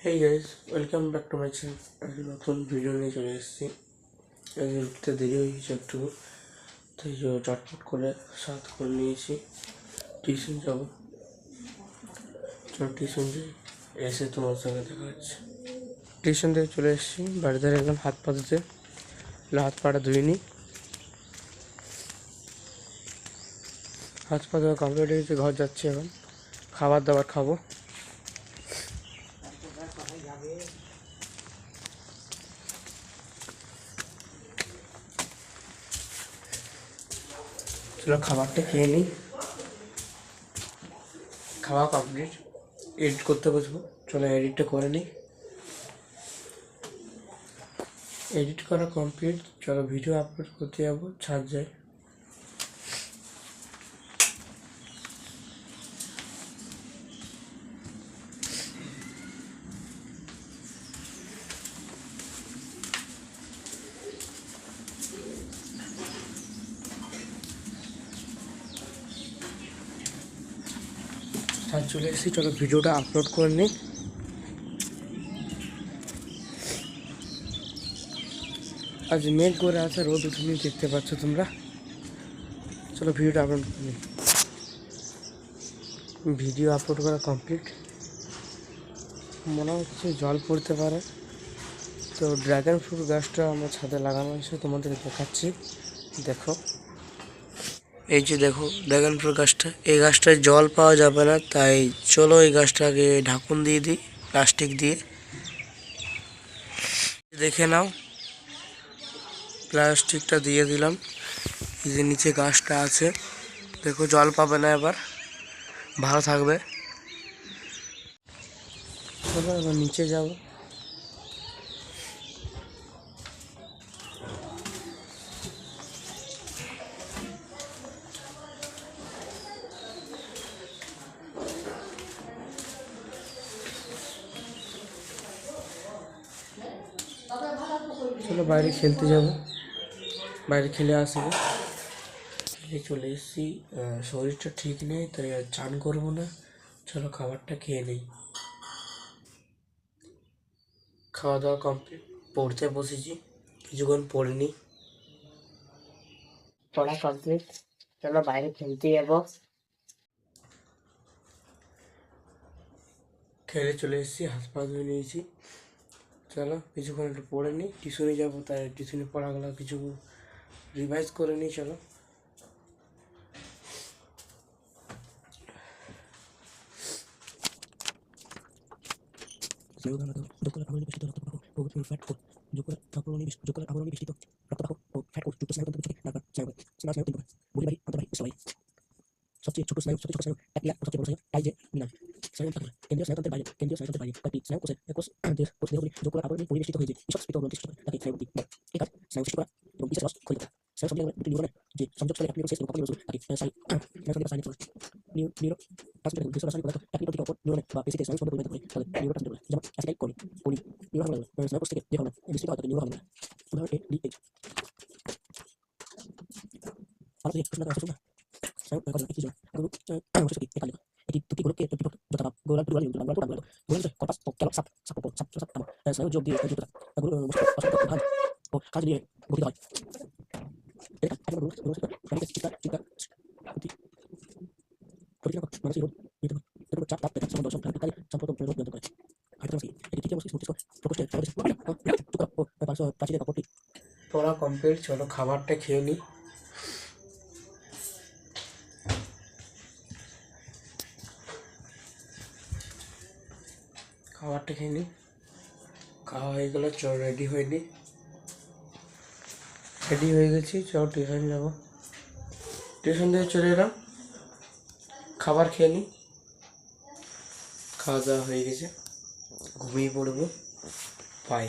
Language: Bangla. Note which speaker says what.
Speaker 1: Hey guys, welcome back to my channel. আজকে নতুন ভিডিও নিয়ে চলে এসেছি। আজকে উঠতে দেরি হয়ে গেছে একটু, তাই চটপট করে সাত করে নিয়েছি। টিউশন যাবো, চলো টিউশন যাই, এসে তোমার সঙ্গে দেখা হচ্ছে। টিউশন থেকে চলে এসেছি, বাড়িতে একদম হাত পা ধুতে, হাত পাটা ধুয়ে নিই। হাত পা ধোয়া কমপ্লিট হয়ে গেছে, ঘর যাচ্ছি এখন, খাবার দাবার খাবো। চলো খাবারটা খেয়ে নিই, খাওয়া কমপ্লিট, এডিট করতে বসবো। চলো এডিটটা করে নিই। এডিট করা কমপ্লিট, চলো ভিডিও আপলোড করতে যাবো, ছাদ যাই। ছাদ চলে এসেছি, চলো ভিডিওটা আপলোড করে নিই। আজ মেঘ করে আছে, রোদ উঠেনি, দেখতে পাচ্ছ তোমরা। চলো ভিডিওটা আপলোড করে নিই। ভিডিও আপলোড করা কমপ্লিট, মনে হচ্ছে জল পড়তে পারে। তো ড্রাগন ফ্রুট গাছটা আমার ছাদে লাগানো আছে, তোমাদের দেখাচ্ছি। দেখো, এই যে দেখো ড্রাগন ফ্রুট গাছটা, এই গাছটায় জল পাওয়া যাবে না, তাই চলো এই গাছটাকে ঢাকুন দিয়ে দিই প্লাস্টিক দিয়ে। দেখে নাও, প্লাস্টিকটা দিয়ে দিলাম। এই যে নিচে গাছটা আছে, দেখো জল পাবে না, এবার ভালো থাকবে। চলো এবার নিচে যাবো। চলো বাইরে খেলতে যাব, বাইরে খেলে আসবো। খেলে চলে এসেছি, শরীরটা ঠিক নেই তাই আর চান করবো না। চলো খাবারটা খেয়ে নেই। খাওয়া দাওয়া কমপ্লিট, পড়তে বসেছি, কিছুক্ষণ পড়িনি। পড়া কমপ্লিট, চলো বাইরে খেলতে যাবো। খেলে চলে এসেছি, হাত পা ধুয়ে নিয়েছি। চলো কিছুক্ষণ একটু পড়ে নিই, টিউশনে যাবো, তাই টিউশনে পড়াগুলো কিছু রিভাইজ করে নিই। চলো সবচেয়ে ছোট স্নায়ু, সবচেয়ে ছোট স্নায়ু, একলা সবচেয়ে বড় স্নায়ু, তাই যে মিনার স্নায়ু থাকবে কেন্দ্রীয় স্নায়ুতন্ত্রের বাইরে, কেন্দ্রীয় স্নায়ুতন্ত্রের বাইরে কয়েকটি স্নায়ু কোষের দেহগুলি যোগ করে আবরণে পরিবেষ্টিত হয়ে যে ঈষৎ স্ফীত গ্রন্থি সৃষ্টি করে, তাকে স্নায়ু বলে। এই কাজ স্নায়ু সৃষ্টি করা এবং বিশেষ রস খরিত করা। স্নায়ু সংযোগের দুটি নিউরনে যে সংযোগ স্থলে এক নিউরন শেষ এবং অপর নিউরন শুরু, তাকে নিউরো ট্রান্সমিটার এবং রাসায়নিক পদার্থ এক নিউরন থেকে অপর নিউরনে বা পেশিতে স্নায়ু স্পন্দন পরিবর্তন করে, তাহলে নিউরো ট্রান্সমিটার বলে। যেমন acetylcholine, choline neurohormone, স্নায়ু কোষ থেকে যে হরমোন বিস্তৃত হয় তাকে নিউরো হরমোন। উদাহরণ ADH। আমাদের প্রশ্নটা আসছে না, স্নায়ু কথা কি ছিল অবশ্যই একালে এটি দুটি গোলককে প্রতিপক্ষ যথা গোলাল গোলাল গোলাল গোলাল গোলাল কপাস ও ক্যালক সাপ সাপ সাপ সাপ সাপ স্নায়ু যোগ দিয়ে যুক্ত থাকে গোল অসংখ্য প্রধান ও কাজ নিয়ে গঠিত হয়। এটা একটা রূপ চিন্তা চিন্তা প্রতি প্রতিক্রিয়া মানুষের রোগ নিতে হয়। এরপর চাপ তাপ দেখা সম্বন্ধ সংখ্যা ইত্যাদি সম্পর্ক রোগ নিয়ন্ত্রণ করে। আরেকটা আছে এটি তৃতীয় মস্তিষ্ক প্রকোষ্ঠের প্রাচীরের অপরটি। পড়া কমপ্লিট, চলো খাবারটা খেয়ে নিই। খাবারটা খেয়ে নিই, খাওয়া হয়ে গেল, চল রেডি হয়নি, রেডি হয়ে গেছি, চল টিউশন যাবো। টিউশন থেকে চলে এলাম, খাবার খেয়ে নিই, খাওয়া দাওয়া হয়ে গেছে, ঘুমিয়ে পড়বো। বাই।